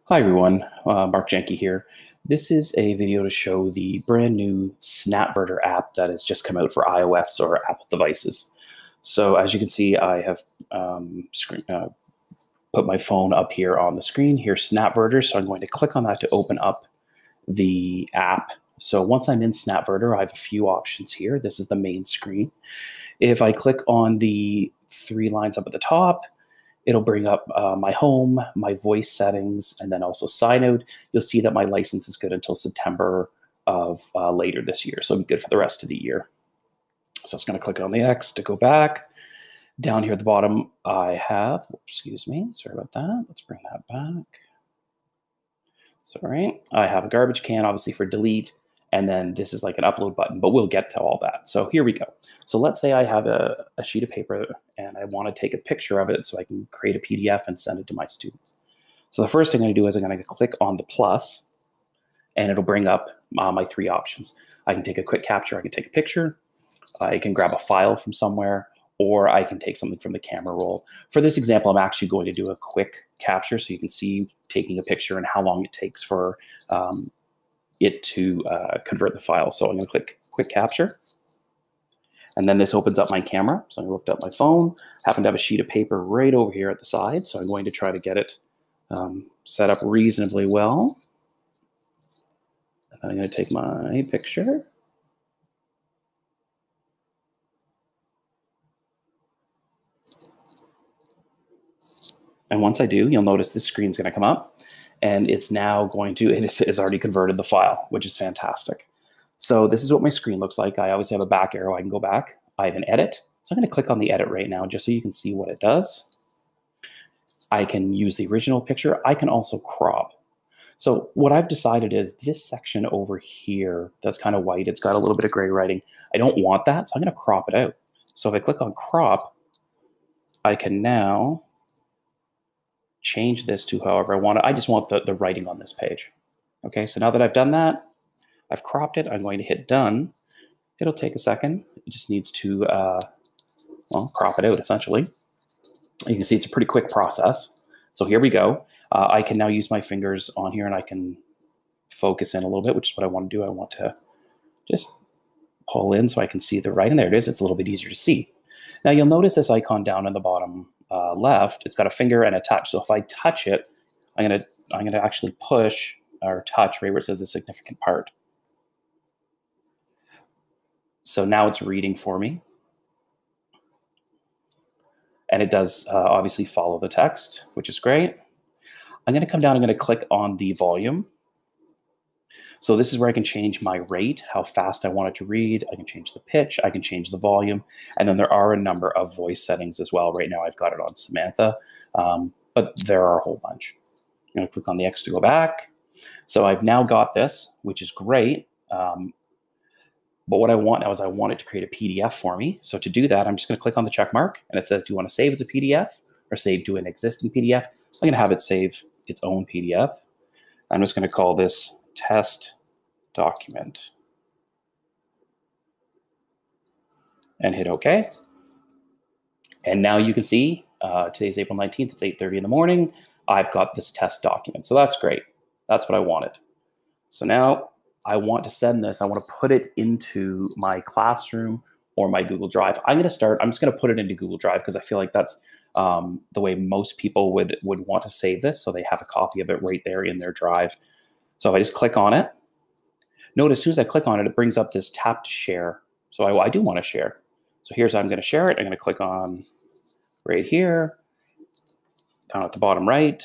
Hi everyone, Mark Jenke here. This is a video to show the brand new Snapverter app that has just come out for iOS or Apple devices. So as you can see, I have put my phone up here on the screen. Here's Snapverter, so I'm going to click on that to open up the app. So once I'm in Snapverter, I have a few options here. This is the main screen. If I click on the three lines up at the top, it'll bring up my home, my voice settings, and then also sign out. You'll see that my license is good until September of later this year. So it'll be good for the rest of the year. So it's going to click on the X to go back. Down here at the bottom, I have, excuse me, sorry about that. Let's bring that back. Sorry, I have a garbage can, obviously, for delete. And then this is like an upload button, but we'll get to all that. So here we go. So let's say I have a sheet of paper and I want to take a picture of it so I can create a PDF and send it to my students. So the first thing I'm going to do is I'm going to click on the plus, and it'll bring up my three options. I can take a quick capture, I can take a picture, I can grab a file from somewhere, or I can take something from the camera roll. For this example, I'm actually going to do a quick capture so you can see taking a picture and how long it takes for it to convert the file. So I'm going to click quick capture. And then this opens up my camera. So I looked up my phone, happen to have a sheet of paper right over here at the side. So I'm going to try to get it set up reasonably well. And then I'm going to take my picture. And once I do, you'll notice this screen's going to come up. And it's now going to, it has already converted the file, which is fantastic. So this is what my screen looks like. I always have a back arrow. I can go back. I have an edit. So I'm going to click on the edit right now just so you can see what it does. I can use the original picture. I can also crop. So what I've decided is this section over here that's kind of white, it's got a little bit of gray writing. I don't want that, so I'm going to crop it out. So if I click on crop, I can now change this to however I want it. I just want the writing on this page. Okay, so now that I've done that, I've cropped it. I'm going to hit done. It'll take a second. It just needs to, well, crop it out essentially. You can see it's a pretty quick process. So here we go. I can now use my fingers on here and I can focus in a little bit, which is what I want to do. I want to just pull in so I can see the writing. There it is. It's a little bit easier to see. Now you'll notice this icon down in the bottom left. It's got a finger and a touch. So if I touch it, I'm gonna actually push or touch right where it says a significant part. So now it's reading for me. And it does obviously follow the text, which is great. I'm going to come down, I'm going to click on the volume. So this is where I can change my rate, how fast I want it to read. I can change the pitch, I can change the volume. And then there are a number of voice settings as well. Right now I've got it on Samantha, but there are a whole bunch. I'm going to click on the X to go back. So I've now got this, which is great. But what I want now is I want it to create a PDF for me. So to do that, I'm just going to click on the check mark, and it says, do you want to save as a PDF or save to an existing PDF? I'm going to have it save its own PDF. I'm just going to call this test document and hit OK. And now you can see today's April 19th. It's 8:30 in the morning. I've got this test document. So that's great. That's what I wanted. So now I want to send this, I want to put it into my classroom or my Google Drive. I'm just going to put it into Google Drive because I feel like that's the way most people would want to save this. So they have a copy of it right there in their drive. So if I just click on it, notice as soon as I click on it, it brings up this tap to share. So I do want to share. So here's how I'm going to share it. I'm going to click on right here, down at the bottom right,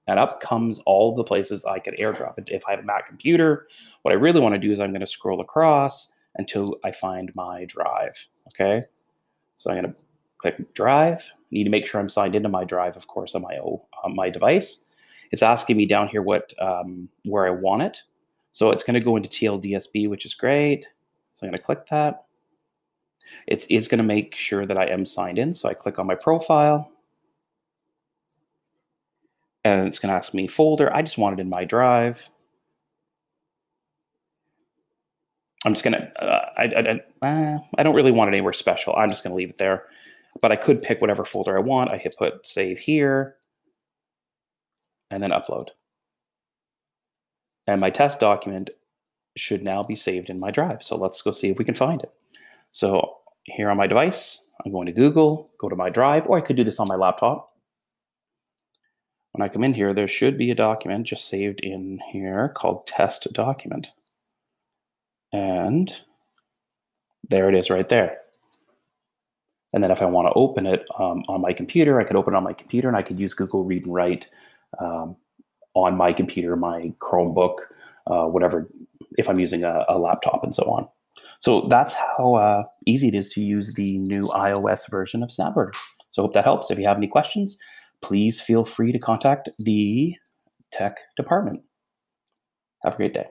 and up comes all the places I could airdrop it. If I have a Mac computer, what I really want to do is I'm going to scroll across until I find my drive, okay? So I'm going to click drive. I need to make sure I'm signed into my drive, of course, on my device. It's asking me down here where I want it. So it's going to go into TLDSB, which is great. So I'm going to click that. It is going to make sure that I am signed in. So I click on my profile. And it's going to ask me folder. I just want it in my drive. I'm just going to, I don't really want it anywhere special. I'm just going to leave it there. But I could pick whatever folder I want. I hit put save here. and then upload. And my test document should now be saved in my drive. So let's go see if we can find it. So here on my device, I'm going to Google, go to my drive, or I could do this on my laptop. When I come in here, there should be a document just saved in here called test document. And there it is right there. And then if I want to open it on my computer, I could open it on my computer, and I could use Google Read and Write on my computer, my Chromebook, whatever, if I'm using a laptop and so on. So that's how easy it is to use the new iOS version of Snapverter. So I hope that helps. If you have any questions, please feel free to contact the tech department. Have a great day.